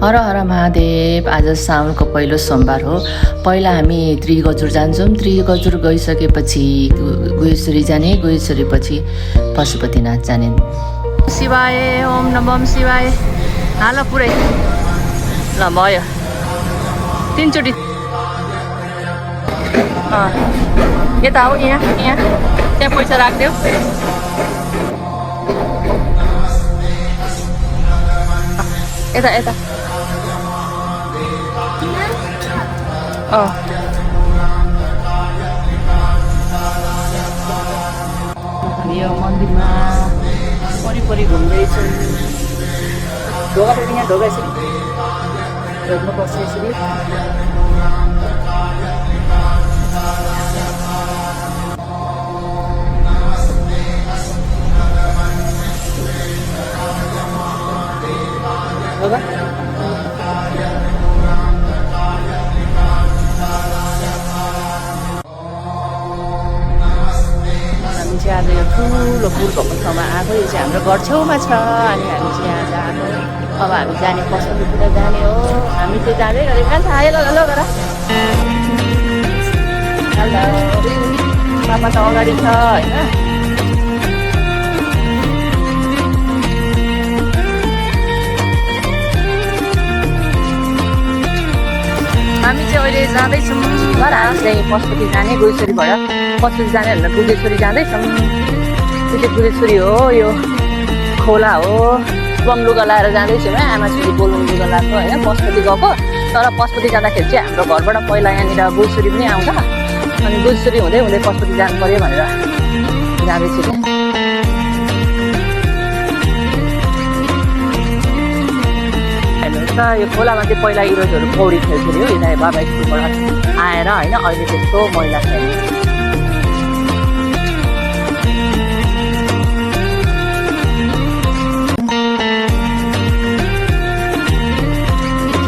हर हर महादेव। आज साउनको पहिलो सोमबार हो। पहिला हामी त्रिगजुर जान्छौँ। त्रिगजुर गइसकेपछि गुहेश्वरी जाने, गुहेश्वरी पछि पशुपतिनाथ जाने। शिवाय ओम नमः शिवाय। हाल पुरै ल भयो 3 चोटि। यता हो, यहाँ त्यहाँ पैसा राखिदेऊ। यता यता यो मन्दिरमा वरिपरि घुम्दैछौँ। ढोका फेरि यहाँ ढोका यसरी ढोक्नुपर्छ यसरी। हामी चाहिँ आज यो ठुलो पुल भएको ठाउँमा आएको। यो चाहिँ हाम्रो घर छेउमा छ। अनि हामी चाहिँ यहाँ जानु, अब हामी जाने पशुपतिनाथ जाने हो। हामी चाहिँ जाँदै गरेको खान्छ। आयो ल ल गर। हेलो पापा त अगाडि छ होइन। हामी चाहिँ अहिले जाँदैछौँ चाहिँ पशुपति जाने, गुहेश्वरी भएर पशुपति जाने भनेर गुहेश्वरी जाँदैछौँ। त्यो चाहिँ गुहेश्वरी हो, यो खोला हो। बम लुगा लाएर जाँदैछौँ है। आमा छोरी बोल्नु लुगा लगाएको होइन। पशुपति गएको, तर पशुपति जाँदाखेरि चाहिँ हाम्रो घरबाट पहिला यहाँनिर गुहेश्वरी पनि आउँछ। अनि गुहेश्वरी हुँदै हुँदै पशुपति जानु पऱ्यो भनेर जाँदैछु क्या। यो खोलामा चाहिँ पहिला इरोजहरू पौडी खेल्थ्यो अरे हो। यता बाबा स्कुलबाट आएर होइन। अहिले त्यस्तो मैला छैन।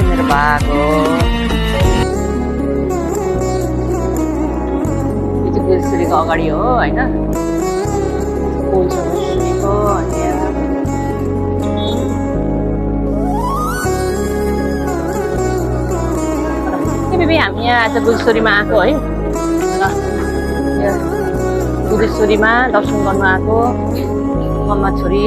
मेरो भाग हो। यो चाहिँ गुहेश्वरीको अगाडि हो होइन। पुल छ गुहेश्वरीको। अनि हामी यहाँ आज गुहेश्वरीमा आएको है। गुहेश्वरीमा दर्शन गर्नु आएको मम्मा छोरी।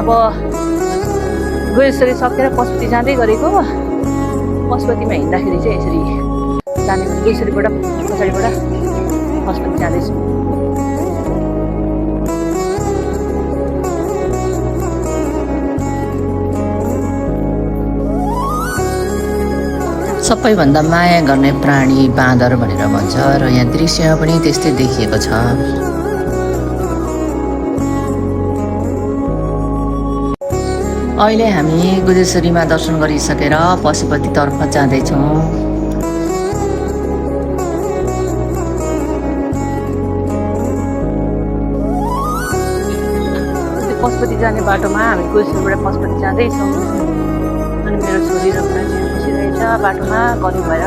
अब गुहेश्वरी सकेर पशुपति जाँदै गरेको। पशुपतिमा हिँड्दाखेरि चाहिँ यसरी जाने, गुहेश्वरीबाट पछाडिबाट पशुपति जाँदैछु। सबैभन्दा माया गर्ने प्राणी बाँदर भनेर भन्छ र यहाँ दृश्य पनि त्यस्तै देखिएको छ। अहिले हामी गुहेश्वरीमा दर्शन गरिसकेर पशुपतितर्फ जाँदैछौँ। पशुपति जाने बाटोमा हामी गुहेश्वरीबाट पशुपति जाँदैछौँ। अनि मेरो छोरी र बुढा चाहिँ बसिरहेछ बाटोमा गरी भएर।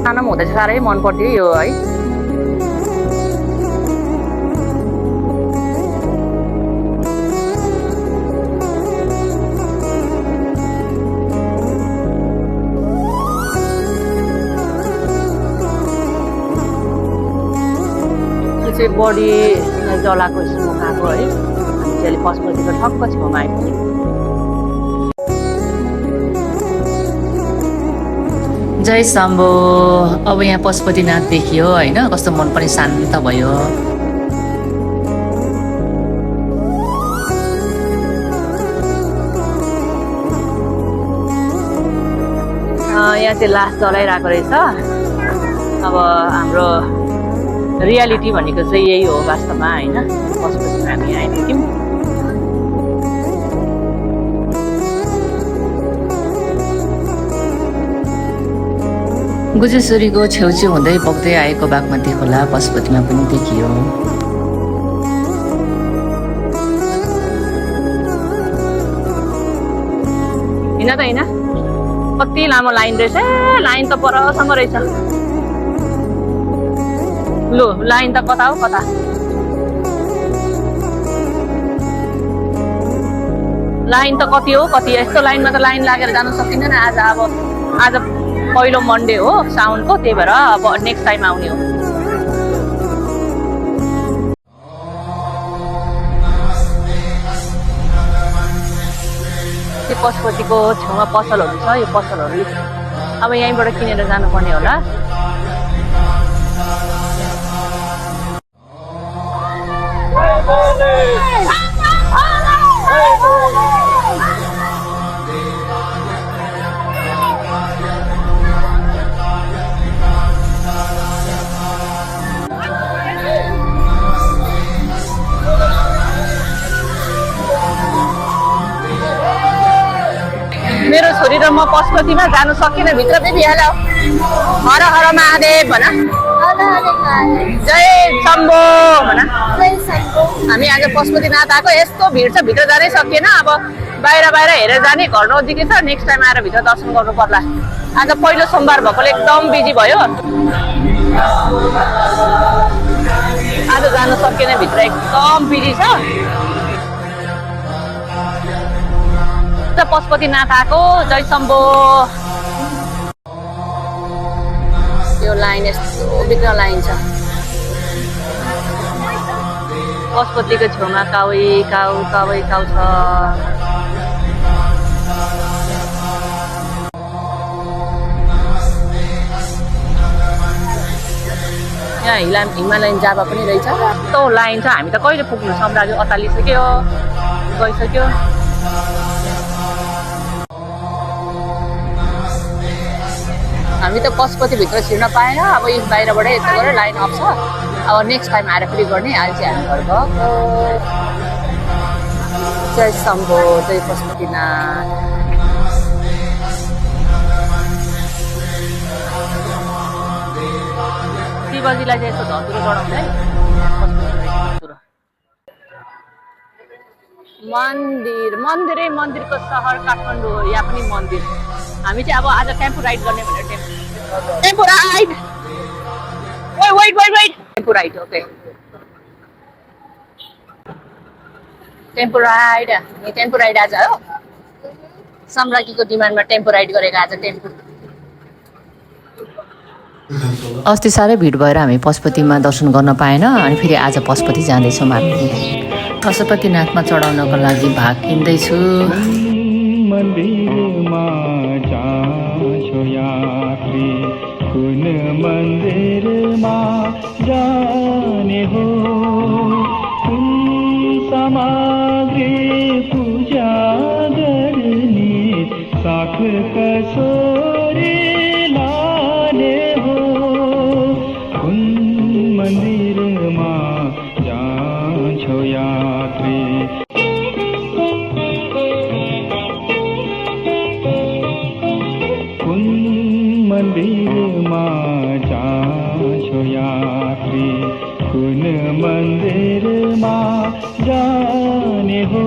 सानो पनि हुँदा चाहिँ साह्रै मन पर्थ्यो यो है। चाहिँ बडी जलाएको स्मोक आएको है। हामी चाहिँ अहिले पशुपतिको ठक्क छेउमा आइपुग्यौँ। जय शम्भो। अब यहाँ पशुपतिनाथ देखियो होइन। कस्तो मन पनि शान्त भयो। यहाँ चाहिँ लास जलाइरहेको रहेछ। अब हाम्रो रियालिटी भनेको चाहिँ यही हो वास्तवमा होइन। पशुपतिमा हामी आइपुग्यौँ। गुहेश्वरीको छेउछेउ हुँदै बग्दै आएको बागमती खोला पशुपतिमा पनि देखियो। हिँड त हिँड कति लामो लाइन रहेछ लाइन त परसम्म रहेछ लु लाइन त कता हो कता लाइन त कति हो कति यस्तो लाइनमा त लाइन लागेर जानु सकिँदैन आज पहिलो मन्डे हो साउनको त्यही भएर अब नेक्स्ट टाइम आउने हो त्यो पशुपतिको छेउमा पसलहरू छ यो पसलहरू अब यहीँबाट किनेर जानुपर्ने होला मेरो छोरी र म पशुपतिमा जानु सकिनँ भित्र बेबिहाल्यो हर हर महादेव भन जय शम्भो भन हामी आज पशुपतिनाथ आएको यस्तो भिड छ भित्र जानै सकिएन अब बाहिर हेरेर जाने घर नजिकै छ नेक्स्ट टाइम आएर भित्र दर्शन गर्नु पर्ला आज पहिलो सोमबार भएकोले एकदम बिजी भयो आज जानु सकिएन भित्र एकदम बिजी छ पशुपतिनाथ आएको जय शम्भो यो लाइन यस्तो भित्र लाइन छ पशुपतिको छेउमा काउै काउ छ यहाँ हिमालयन जाभा पनि रहेछ यस्तो लाइन छ हामी त कहिले पुग्नु सम्राज्य अतालिसक्यो गइसक्यो हामी त पशुपतिभित्र छिर्न पाएन अब यो बाहिरबाटै यस्तो गरेर लाइन अफ छ अब नेक्स्ट टाइम आएर फेरि गर्ने अहिले चाहिँ हामी घर गएको जय शम्भो जय पशुपतिनाथ शिवजीलाई चाहिँ यस्तो धतुरो चढाउँछ है मन्दिरको सहर काठमाडौँ हो यहाँ पनि मन्दिर हामी चाहिँ अब आज टेम्पो राइड गर्ने भनेर tempo ride tempo ride okay tempo ride आज हो सम्राज्ञीको डिमान्डमा टेम्पो राइड गरेको आज टेम्पो अस्ति साह्रै भिड भएर हामी पशुपतिमा दर्शन गर्न पाएन अनि फेरि आज पशुपति जाँदैछौँ हामी पशुपतिनाथमा चढाउनको लागि भाग किन्दैछु मन्दिरमा जान्छौ यात्री कुन मन्दिरमा जाने हो कुन सामग्री पूजा गर्ने साख कसोरी लाने हो कुन मन्दिरमा जान्छौ यात्री मन्दिरमा जान्छौ यात्री कुन मन्दिरमा जाने हो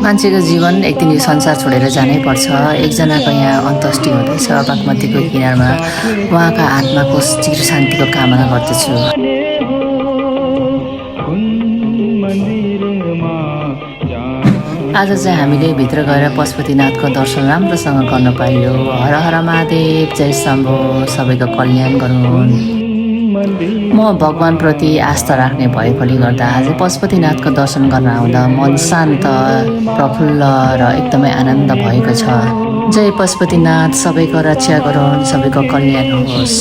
मान्छेको जीवन एक दिन यो संसार छोडेर जानै पर्छ एकजनाको यहाँ अन्त्येष्टि हुँदैछ बागमतीको किनारमा उहाँका आत्माको चिर शान्तिको कामना गर्दछु आज चाहिँ हामीले भित्र गएर पशुपतिनाथको दर्शन राम्रोसँग गर्न पाइयो हर हर महादेव जय शम्भो सबैको कल्याण गरून् म भगवानप्रति आस्था राख्ने भएकोले गर्दा आज पशुपतिनाथको दर्शन गर्न आउँदा मन शान्त प्रफुल्ल र एकदमै आनन्द भएको छ जय पशुपतिनाथ सबैको रक्षा गरून् सबैको कल्याण होस्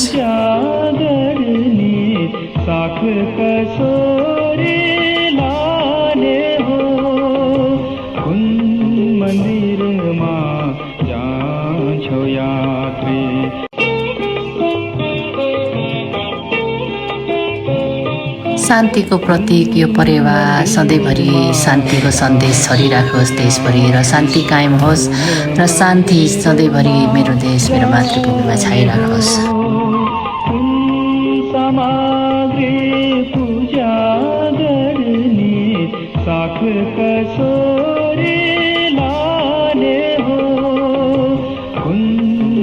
शान्तिको प्रतीक यो परेवा सधैँभरि शान्तिको सन्देश छरिराखोस् देशभरि र शान्ति कायम होस् र शान्ति सधैँभरि मेरो देश मेरो मातृभूमिमा छाइराखोस् साख कसोरी लाने हो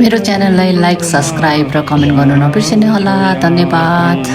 मेरो च्यानललाई लाइक सब्सक्राइब र कमेन्ट गर्नु नबिर्सिनु होला। धन्यवाद।